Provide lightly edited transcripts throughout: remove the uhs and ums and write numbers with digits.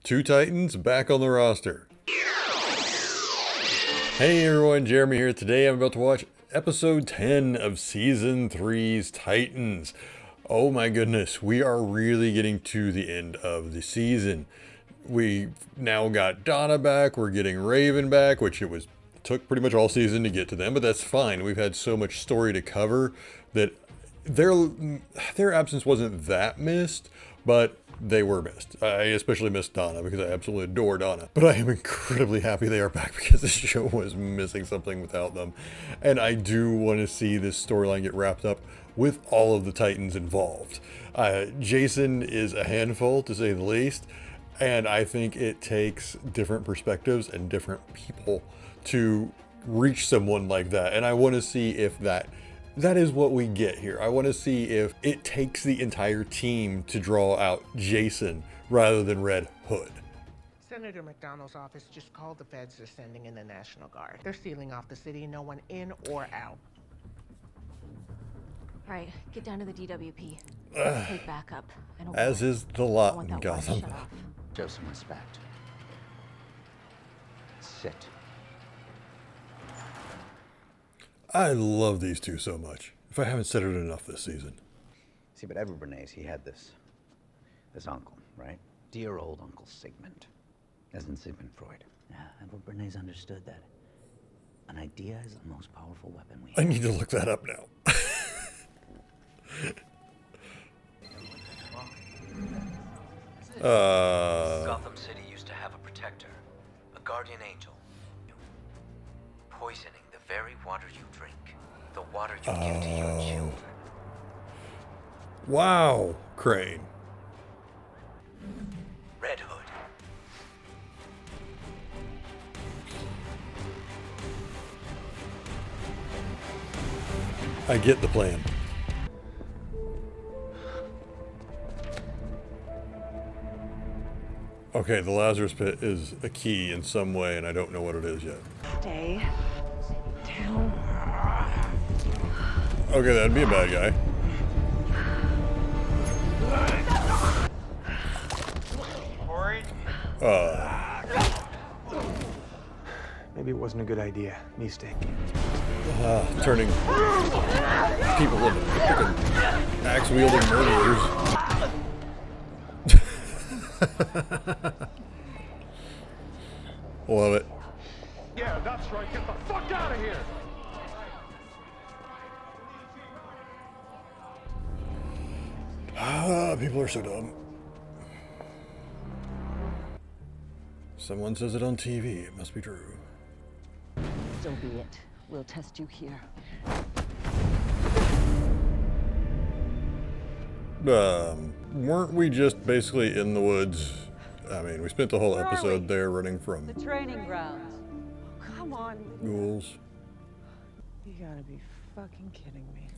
Two Titans back on the roster. Hey everyone, Jeremy here. Today I'm about to watch episode 10 of season 3's Titans. Oh my goodness, we are really getting to the end of the season. We now got Donna back, we're getting Raven back, which took pretty much all season to get to them, but that's fine. We've had so much story to cover that their absence wasn't that missed, but they were missed. I especially missed Donna because I absolutely adore Donna. But I am incredibly happy they are back because this show was missing something without them. And I do want to see this storyline get wrapped up with all of the Titans involved. Jason is a handful, to say the least. And I think it takes different perspectives and different people to reach someone like that. And I want to see if that is what we get here. I want to see if it takes the entire team to draw out Jason rather than Red Hood. Senator McDonald's office just called the feds. They're sending in the National Guard. They're sealing off the city, no one in or out. All right, get down to the DWP. Take backup. As is the lot in Gotham. Show some respect. Sit. I love these two so much. If I haven't said it enough this season. See, but Edward Bernays, he had this uncle, right? Dear old Uncle Sigmund, as in Sigmund Freud. Yeah, Edward Bernays understood that an idea is the most powerful weapon we have. I need to look that up now. Gotham City used to have a protector, a guardian angel, poisoning the very water you drink, the water you give to your children. Wow, Crane. Red Hood. I get the plan. Okay, the Lazarus Pit is a key in some way, and I don't know what it is yet. Stay down. Okay, that'd be a bad guy. Maybe it wasn't a good idea. Me staying. Turning people into freaking axe-wielding murderers. Love it. Yeah, that's right. Get the fuck out of here! People are so dumb. Someone says it on TV. It must be true. So be it. We'll test you here. Weren't we just basically in the woods? I mean, we spent the whole episode there running from The training grounds. Come on. ghouls. You gotta be fucking kidding me.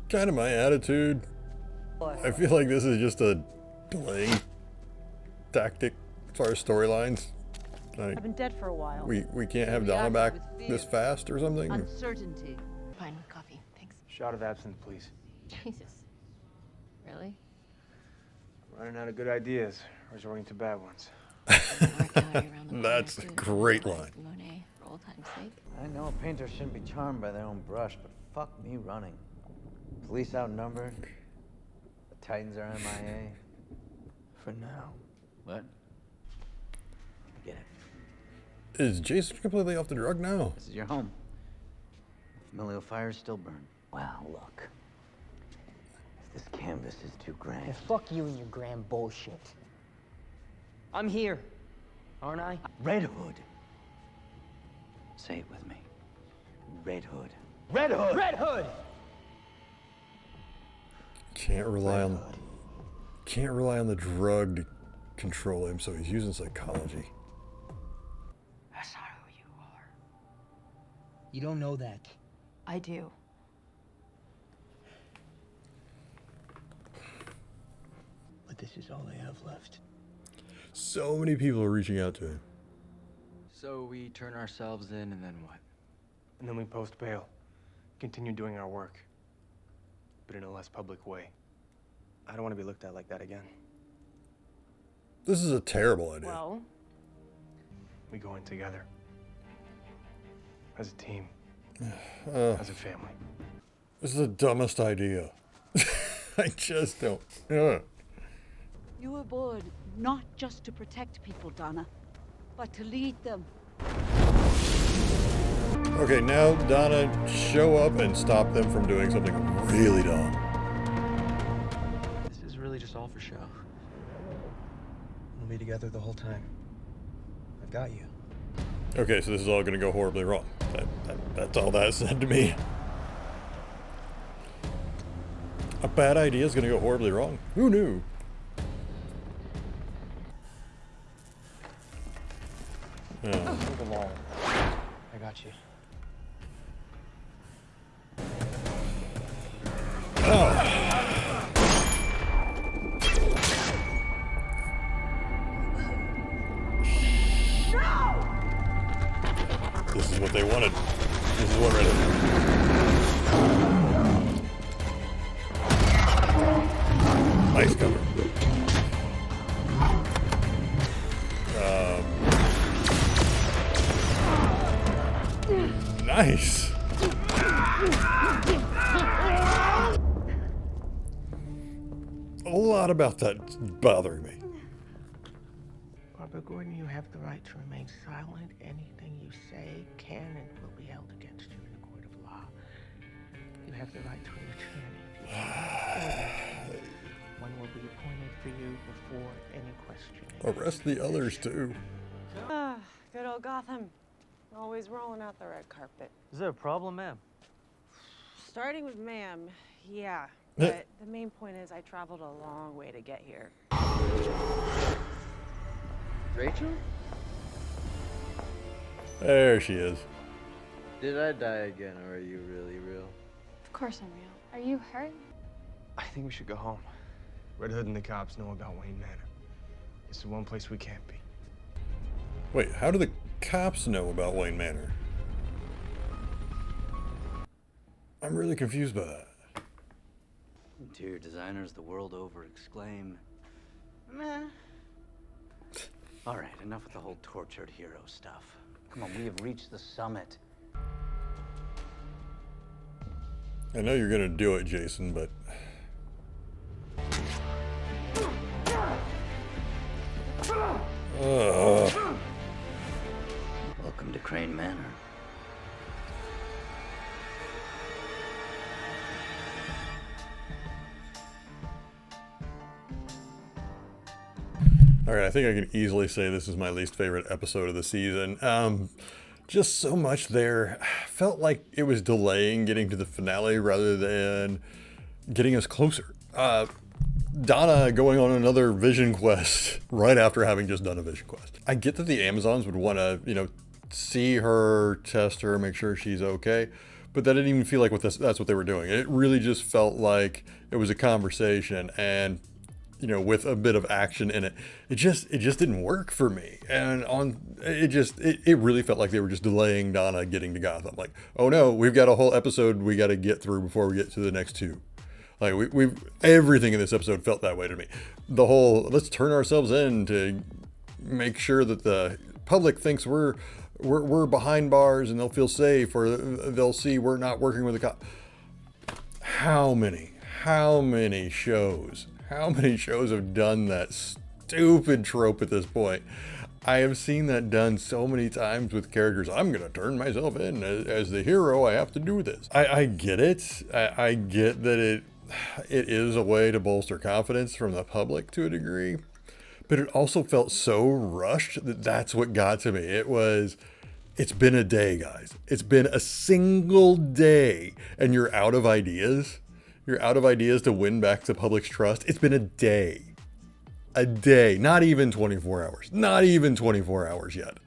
Kind of my attitude. I feel like this is just a delaying tactic as far as storylines. Like, I've been dead for a while. we can't have Donna back this fast or something? Uncertainty. Fine with coffee, thanks. Shot of absinthe, please. Jesus. Really? Running out of good ideas, resorting to bad ones. That's a great line. Monet, for old time's sake. I know a painter shouldn't be charmed by their own brush, but fuck me running. Police outnumbered. The Titans are MIA. For now. What? I get it. Is Jason completely off the drug now? This is your home. Familial fires still burn. Well, look. This canvas is too grand. Yeah, fuck you and your grand bullshit. I'm here, aren't I? Red Hood. Say it with me. Red Hood. Red Hood! Red Hood! Can't rely on the drug to control him, so he's using psychology. That's not who you are. You don't know that. I do. But this is all they have left. So many people are reaching out to him. So we turn ourselves in and then what? And then we post bail. Continue doing our work. But in a less public way. I don't want to be looked at like that again. This is a terrible idea. Well, We go in together. As a team. As a family. This is the dumbest idea. I just don't. You were born not just to protect people, Donna, but to lead them. Okay, now Donna, show up and stop them from doing something really dumb. This is really just all for show. We'll be together the whole time. I've got you. Okay, so this is all going to go horribly wrong. That's all that said to me. A bad idea is going to go horribly wrong. Who knew? Move along. I got you. This is what they wanted. This is what read it. Nice cover. Nice. A lot about that bothering me. Barbara Gordon, you have the right to remain silent. Anything you say can and will be held against you in a court of law. You have the right to an attorney if you want. One will be appointed for you before any questioning. Arrest the others too. Ah, good old Gotham. Always rolling out the red carpet. Is there a problem, ma'am? Starting with ma'am, yeah. But the main point is I traveled a long way to get here. Rachel? There she is. Did I die again, or are you really real? of course I'm real. Are you hurt? I think we should go home. Red Hood and the cops know about Wayne Manor. It's the one place we can't be. Wait, how do the cops know about Wayne Manor? I'm really confused by that. Interior designers the world over exclaim, meh. All right, enough with the whole tortured hero stuff. Come on, we have reached the summit. I know you're gonna do it, Jason, but... Welcome to Crane Manor. All right, I think I can easily say this is my least favorite episode of the season. Just so much there. Felt like it was delaying getting to the finale rather than getting us closer. Donna going on another vision quest right after having just done a vision quest. I get that the Amazons would want to, see her, test her, make sure she's okay. But that didn't even feel like that's what they were doing. It really just felt like it was a conversation and, with a bit of action in it. It just didn't work for me. And it really felt like they were just delaying Donna getting to Gotham. Like, oh no, we've got a whole episode we got to get through before we get to the next two. Like we've everything in this episode felt that way to me. The whole let's turn ourselves in to make sure that the public thinks we're behind bars and they'll feel safe, or they'll see we're not working with the cop. How many shows have done that stupid trope at this point? I have seen that done so many times with characters. I'm going to turn myself in as the hero. I have to do this. I get it. I get that it is a way to bolster confidence from the public to a degree, but it also felt so rushed that's what got to me. It's been a day, guys. It's been a single day and you're out of ideas. You're out of ideas to win back the public's trust. It's been a day, not even 24 hours, not even 24 hours yet.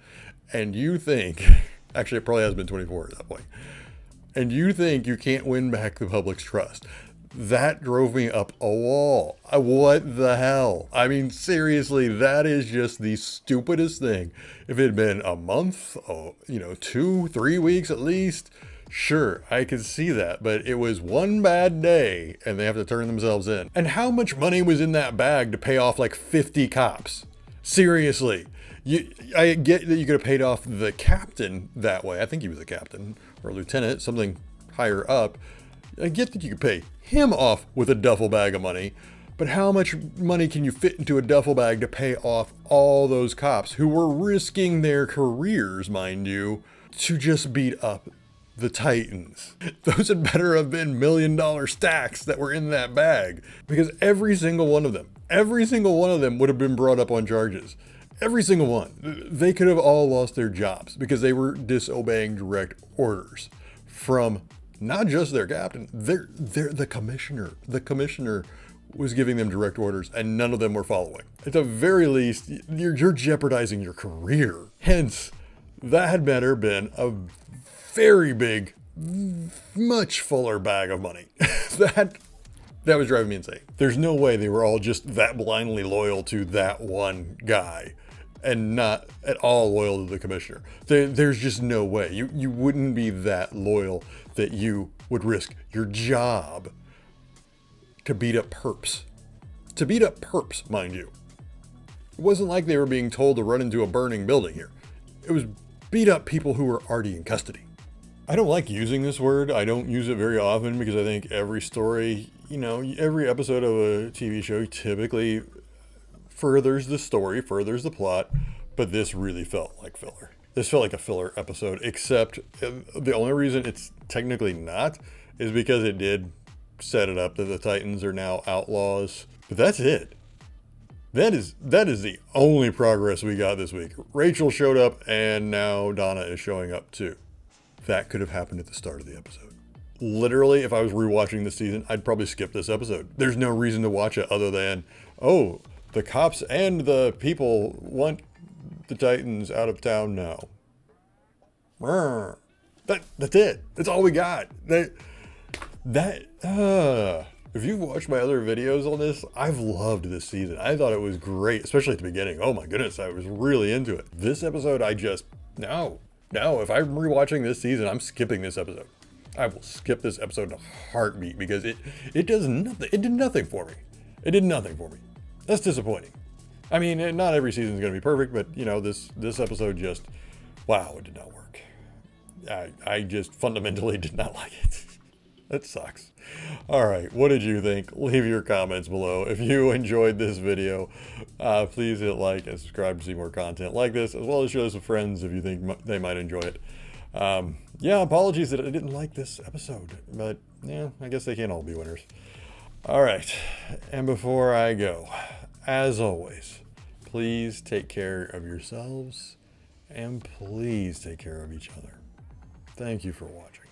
And you think, actually it probably has been 24 at that point. And you think you can't win back the public's trust. That drove me up a wall. What the hell? I mean, seriously, that is just the stupidest thing. If it had been a month, 2-3 weeks at least, sure, I could see that. But it was one bad day and they have to turn themselves in. And how much money was in that bag to pay off like 50 cops? Seriously. I get that you could have paid off the captain that way. I think he was a captain or a lieutenant, something higher up. I get that you could pay him off with a duffel bag of money, but how much money can you fit into a duffel bag to pay off all those cops who were risking their careers, mind you, to just beat up the Titans? Those had better have been $1 million stacks that were in that bag, because every single one of them would have been brought up on charges. Every single one. They could have all lost their jobs because they were disobeying direct orders from not just their captain, they're the commissioner. The commissioner was giving them direct orders and none of them were following. At the very least, you're jeopardizing your career. Hence, that had better been a very big, much fuller bag of money. That was driving me insane. There's no way they were all just that blindly loyal to that one guy and not at all loyal to the commissioner. There's just no way. You wouldn't be that loyal that you would risk your job to beat up perps. To beat up perps, mind you. It wasn't like they were being told to run into a burning building here. It was beat up people who were already in custody. I don't like using this word. I don't use it very often because I think every story, every episode of a TV show typically furthers the story, furthers the plot, but this really felt like filler. This felt like a filler episode, except the only reason it's technically not is because it did set it up that the Titans are now outlaws. But that's it. That is the only progress we got this week. Rachel showed up and now Donna is showing up too. That could have happened at the start of the episode. Literally, if I was rewatching this season, I'd probably skip this episode. There's no reason to watch it other than, oh, the cops and the people want the Titans out of town now. That's it. That's all we got. If you've watched my other videos on this, I've loved this season. I thought it was great, especially at the beginning. Oh my goodness, I was really into it. This episode, no, if I'm rewatching this season, I'm skipping this episode. I will skip this episode in a heartbeat because it does nothing. It did nothing for me. It did nothing for me. That's disappointing. I mean, not every season is going to be perfect, but this episode just, wow, it did not work. I just fundamentally did not like it. That sucks. All right, what did you think? Leave your comments below. If you enjoyed this video, please hit like and subscribe to see more content like this, as well as show this with friends if you think they might enjoy it. Yeah, apologies that I didn't like this episode, but yeah, I guess they can't all be winners. All right, and before I go, as always, please take care of yourselves and please take care of each other. Thank you for watching.